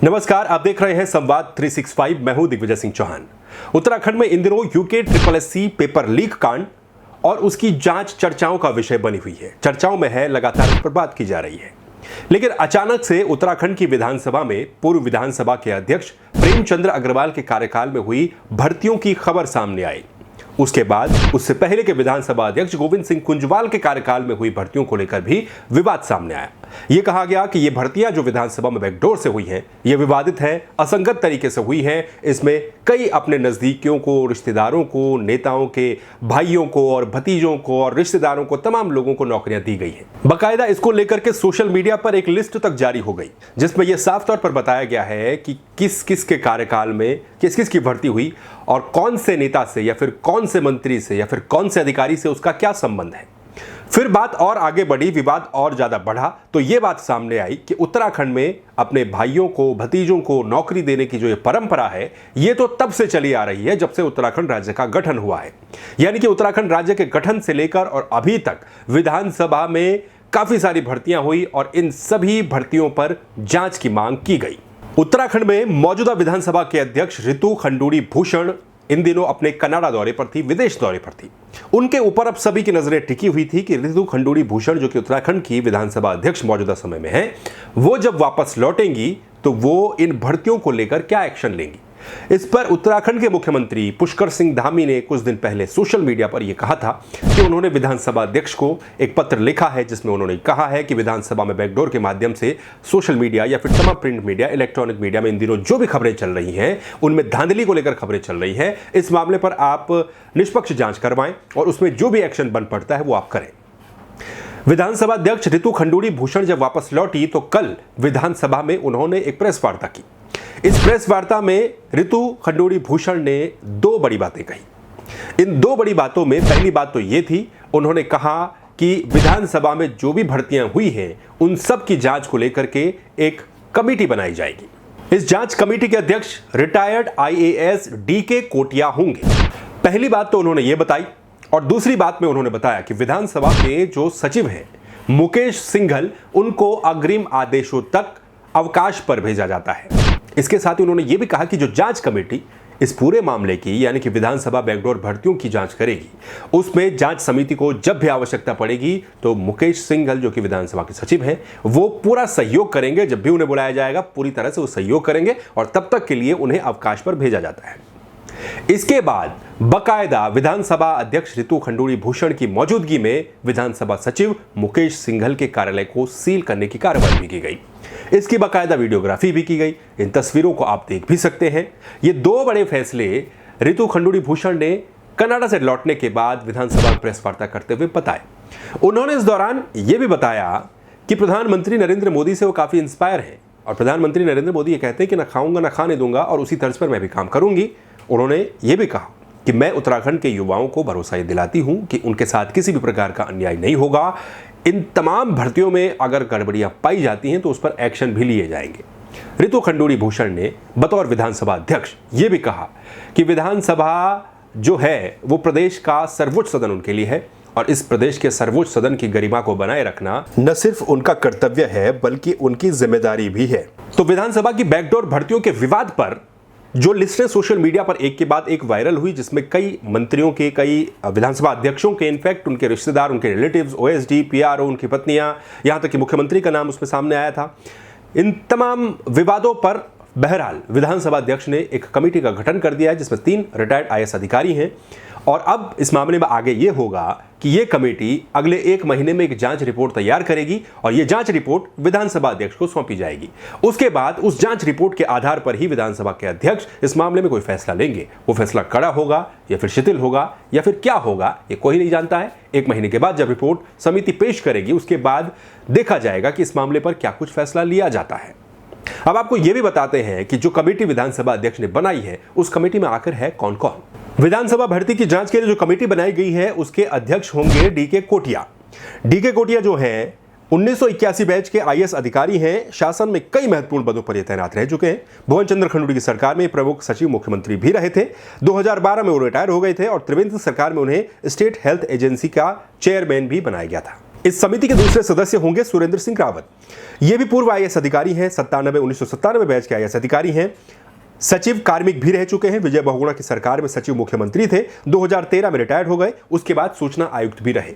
नमस्कार, आप देख रहे हैं संवाद 365। मैं हूं दिग्विजय सिंह चौहान। उत्तराखंड में इन दिनों यूके SSC पेपर लीक कांड और उसकी जांच चर्चाओं का विषय बनी हुई है। चर्चाओं में है, लगातार इस पर बात की जा रही है। लेकिन अचानक से उत्तराखंड की विधानसभा में पूर्व विधानसभा के अध्यक्ष प्रेमचंद्र अग्रवाल के कार्यकाल में हुई भर्तियों की खबर सामने आई। उसके बाद उससे पहले के विधानसभा अध्यक्ष गोविंद सिंह कुंजवाल के कार्यकाल में हुई भर्तियों को लेकर भी विवाद सामने आया। यह कहा गया कि ये भर्तियां जो विधानसभा में बैकडोर से हुई हैं, ये विवादित है, असंगत तरीके से हुई हैं। इसमें कई अपने नजदीकियों को, रिश्तेदारों को, नेताओं के भाइयों को और भतीजों को और रिश्तेदारों को, तमाम लोगों को नौकरियां दी गई हैं। बाकायदा इसको लेकर के सोशल मीडिया पर एक लिस्ट तक जारी हो गई, जिसमें यह साफ तौर पर बताया गया है कि किस किस के कार्यकाल में किस किस की भर्ती हुई और कौन से नेता से या फिर कौन से मंत्री से या फिर कौन से अधिकारी से उसका क्या संबंध है। फिर बात और आगे बढ़ी, विवाद और ज्यादा बढ़ा तो यह बात सामने आई कि उत्तराखंड में अपने भाइयों को, भतीजों को नौकरी देने की जो ये परंपरा है, ये तो तब से चली आ रही है जब से उत्तराखंड राज्य का गठन हुआ है। यानी कि उत्तराखंड राज्य के गठन से लेकर और अभी तक विधानसभा में काफी सारी भर्तियां हुई और इन सभी भर्तियों पर जांच की मांग की गई। उत्तराखंड में मौजूदा विधानसभा के अध्यक्ष रितु खंडूड़ी भूषण इन दिनों अपने कनाडा दौरे पर थी, विदेश दौरे पर थी। उनके ऊपर अब सभी की नजरें टिकी हुई थी कि रितु खंडूड़ी भूषण, जो कि उत्तराखंड की विधानसभा अध्यक्ष मौजूदा समय में है, वो जब वापस लौटेंगी तो वो इन भर्तियों को लेकर क्या एक्शन लेंगी। इस पर उत्तराखंड के मुख्यमंत्री पुष्कर सिंह धामी ने कुछ दिन पहले सोशल मीडिया पर यह कहा था कि उन्होंने विधानसभा अध्यक्ष को एक पत्र लिखा है, जिसमें उन्होंने कहा है कि विधानसभा में बैकडोर के माध्यम से सोशल मीडिया या फिर तमाम प्रिंट मीडिया, इलेक्ट्रॉनिक मीडिया में इन दिनों जो भी खबरें चल रही हैं, उनमें धांधली को लेकर खबरें चल रही हैं। इस मामले पर आप निष्पक्ष जांच करवाएं और उसमें जो भी एक्शन बन पड़ता है वो आप करें। विधानसभा अध्यक्ष रितु खंडूड़ी भूषण जब वापस लौटी तो कल विधानसभा में उन्होंने एक प्रेस वार्ता की। इस प्रेस वार्ता में रितु खंडूड़ी भूषण ने दो बड़ी बातें कही। इन दो बड़ी बातों में पहली बात तो ये थी, उन्होंने कहा कि विधानसभा में जो भी भर्तियां हुई हैं उन सब की जांच को लेकर के एक कमेटी बनाई जाएगी। इस जांच कमेटी के अध्यक्ष रिटायर्ड IAS DK कोटिया होंगे। पहली बात तो उन्होंने ये बताई और दूसरी बात में उन्होंने बताया कि विधानसभा के जो सचिव हैं मुकेश सिंघल, उनको अग्रिम आदेशों तक अवकाश पर भेजा जाता है। इसके साथ ही उन्होंने ये भी कहा कि जो जांच कमेटी इस पूरे मामले की, यानी कि विधानसभा बैकडोर भर्तियों की जांच करेगी, उसमें जांच समिति को जब भी आवश्यकता पड़ेगी तो मुकेश सिंघल, जो कि विधानसभा के सचिव हैं, वो पूरा सहयोग करेंगे। जब भी उन्हें बुलाया जाएगा पूरी तरह से वो सहयोग करेंगे और तब तक के लिए उन्हें अवकाश पर भेजा जाता है। इसके बाद बकायदा विधानसभा अध्यक्ष रितु खंडूड़ी भूषण की मौजूदगी में विधानसभा सचिव मुकेश सिंघल के कार्यालय को सील करने की कार्रवाई भी की गई। इसकी बकायदा वीडियोग्राफी भी की गई। इन तस्वीरों को आप देख भी सकते हैं। ये दो बड़े फैसले रितु खंडूड़ी भूषण ने कनाडा से लौटने के बाद विधानसभा में प्रेस वार्ता करते हुए बताए। उन्होंने इस दौरान यह भी बताया कि प्रधानमंत्री नरेंद्र मोदी से वो काफी इंस्पायर हैं और प्रधानमंत्री नरेंद्र मोदी ये कहते हैं कि ना खाऊंगा ना खाने दूंगा और उसी तर्ज पर मैं भी काम करूंगी। उन्होंने ये भी कहा कि मैं उत्तराखंड के युवाओं को भरोसा ये दिलाती हूं कि उनके साथ किसी भी प्रकार का अन्याय नहीं होगा। इन तमाम भर्तियों में अगर गड़बड़ियां पाई जाती हैं तो उस पर एक्शन भी लिए जाएंगे। रितु खंडूड़ी भूषण ने बतौर विधानसभा अध्यक्ष ये भी कहा कि विधानसभा जो है वो प्रदेश का सर्वोच्च सदन उनके लिए है और इस प्रदेश के सर्वोच्च सदन की गरिमा को बनाए रखना न सिर्फ उनका कर्तव्य है बल्कि उनकी जिम्मेदारी भी है। तो विधानसभा की बैकडोर भर्तियों के विवाद पर जो लिस्टें सोशल मीडिया पर एक के बाद एक वायरल हुई, जिसमें कई मंत्रियों के, कई विधानसभा अध्यक्षों के, इनफैक्ट उनके रिश्तेदार, उनके रिलेटिव्स, OSD, PRO, उनकी पत्नियां, यहां तक कि मुख्यमंत्री का नाम उसमें सामने आया था। इन तमाम विवादों पर बहरहाल विधानसभा अध्यक्ष ने एक कमेटी का गठन कर दिया है, जिसमें 3 रिटायर्ड IAS अधिकारी हैं और अब इस मामले में आगे ये होगा कि ये कमेटी अगले 1 महीने में एक जांच रिपोर्ट तैयार करेगी और ये जांच रिपोर्ट विधानसभा अध्यक्ष को सौंपी जाएगी। उसके बाद उस जांच रिपोर्ट के आधार पर ही विधानसभा के अध्यक्ष इस मामले में कोई फैसला लेंगे। वो फैसला कड़ा होगा या फिर शिथिल होगा या फिर क्या होगा, ये कोई नहीं जानता है। 1 महीने के बाद जब रिपोर्ट समिति पेश करेगी, उसके बाद देखा जाएगा कि इस मामले पर क्या कुछ फैसला लिया जाता है। अब आपको यह भी बताते हैं कि जो कमेटी विधानसभा अध्यक्ष ने बनाई है, उस कमेटी में आखिर है कौन कौन। विधानसभा भर्ती की जांच के लिए जो कमेटी बनाई गई है, उसके अध्यक्ष होंगे DK कोटिया। DK कोटिया जो है 1981 बैच के IAS अधिकारी हैं। शासन में कई महत्वपूर्ण पदों पर ये तैनात रह चुके हैं। भुवन चंद्र खंडूड़ी की सरकार में प्रमुख सचिव मुख्यमंत्री भी रहे थे। 2012 में वो रिटायर हो गए थे और त्रिवेंद्र सरकार में उन्हें स्टेट हेल्थ एजेंसी का चेयरमैन भी बनाया गया था। इस समिति के दूसरे सदस्य होंगे सुरेंद्र सिंह रावत। ये भी पूर्व IAS अधिकारी हैं, 1997 बैच के IAS अधिकारी हैं। सचिव कार्मिक भी रह चुके हैं। विजय बहुगुणा की सरकार में सचिव मुख्यमंत्री थे, 2013 में रिटायर्ड हो गए, उसके बाद सूचना आयुक्त भी रहे।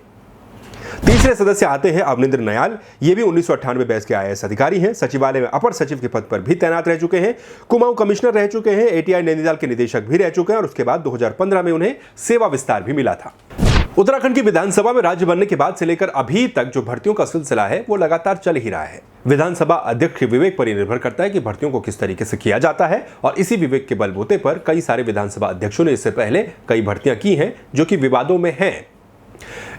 तीसरे सदस्य आते हैं अवनिंद्र नयाल। ये भी 1998 बैच के IAS अधिकारी हैं, सचिवालय में अपर सचिव के पद पर भी तैनात रह चुके हैं, कुमाऊं कमिश्नर रह चुके हैं, ATI नैनीताल के निदेशक भी रह चुके हैं और उसके बाद 2015 में उन्हें सेवा विस्तार भी मिला था। उत्तराखंड की विधानसभा में राज्य बनने के बाद से लेकर अभी तक जो भर्तियों का सिलसिला है वो लगातार चल ही रहा है। विधानसभा अध्यक्ष के विवेक पर निर्भर करता है कि भर्तियों को किस तरीके से किया जाता है और इसी विवेक के बलबूते पर कई सारे विधानसभा अध्यक्षों ने इससे पहले कई भर्तियां की हैं जो कि विवादों में हैं।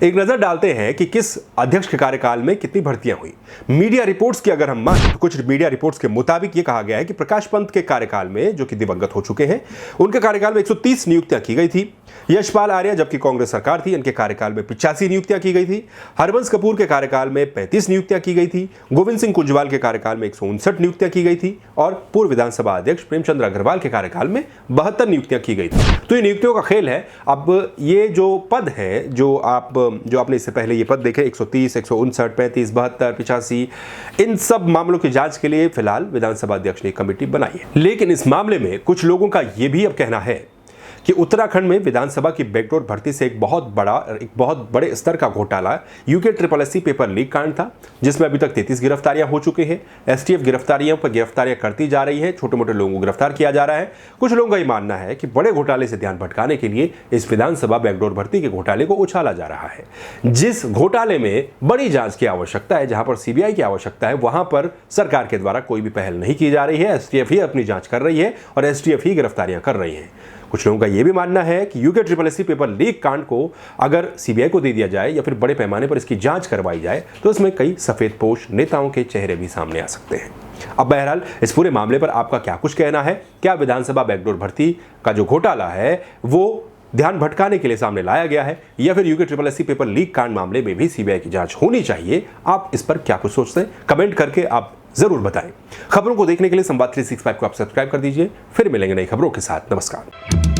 एक नजर डालते हैं कि किस अध्यक्ष के कार्यकाल में कितनी भर्तियां हुई। मीडिया रिपोर्ट्स की अगर हम मानें तो कुछ मीडिया रिपोर्ट्स के मुताबिक ये कहा गया है कि प्रकाश पंत के कार्यकाल में, जो कि दिवंगत हो चुके हैं, उनके कार्यकाल में 130 नियुक्तियां की गई थी। यशपाल आर्य, जबकि कांग्रेस सरकार थी, इनके कार्यकाल में 85 नियुक्तियां की गई थी। हरबंस कपूर के कार्यकाल में 35 नियुक्तियां की गई थी। गोविंद सिंह कुंजवाल के कार्यकाल में 159 नियुक्तियां की गई थी और पूर्व विधानसभा अध्यक्ष प्रेमचंद्र अग्रवाल के कार्यकाल में 72 नियुक्तियां की गई थी। तो ये नियुक्तियों का खेल है। अब ये जो पद है, जो आपने इससे पहले ये पद देखे, 130, 159, 35, 72, 85, इन सब मामलों की जांच के लिए फिलहाल विधानसभा अध्यक्ष ने कमेटी बनाई है। लेकिन इस मामले में कुछ लोगों का यह भी अब कहना है कि उत्तराखंड में विधानसभा की बैकडोर भर्ती से एक बहुत बड़े स्तर का घोटाला UKSSC पेपर लीक कांड था, जिसमें अभी तक 33 गिरफ्तारियां हो चुकी हैं। STF गिरफ्तारियों पर गिरफ्तारियां करती जा रही है, छोटे मोटे लोगों को गिरफ्तार किया जा रहा है। कुछ लोगों का ये मानना है कि बड़े घोटाले से ध्यान भटकाने के लिए इस विधानसभा बैकडोर भर्ती के घोटाले को उछाला जा रहा है। जिस घोटाले में बड़ी जांच की आवश्यकता है, जहां पर CBI की आवश्यकता है, वहां पर सरकार के द्वारा कोई भी पहल नहीं की जा रही है। STF ही अपनी जांच कर रही है और STF ही गिरफ्तारियां कर रही है। कुछ लोगों का यह भी मानना है कि UKSSC पेपर लीक कांड को अगर CBI को दे दिया जाए या फिर बड़े पैमाने पर इसकी जांच करवाई जाए तो इसमें कई सफेदपोश नेताओं के चेहरे भी सामने आ सकते हैं। अब बहरहाल इस पूरे मामले पर आपका क्या कुछ कहना है? क्या विधानसभा बैकडोर भर्ती का जो घोटाला है वो ध्यान भटकाने के लिए सामने लाया गया है या फिर UKSSC पेपर लीक कांड मामले में भी CBI की जांच होनी चाहिए? आप इस पर क्या कुछ सोचते हैं? कमेंट करके आप जरूर बताएं। खबरों को देखने के लिए संवाद 365 को आप सब्सक्राइब कर दीजिए। फिर मिलेंगे नई खबरों के साथ। नमस्कार।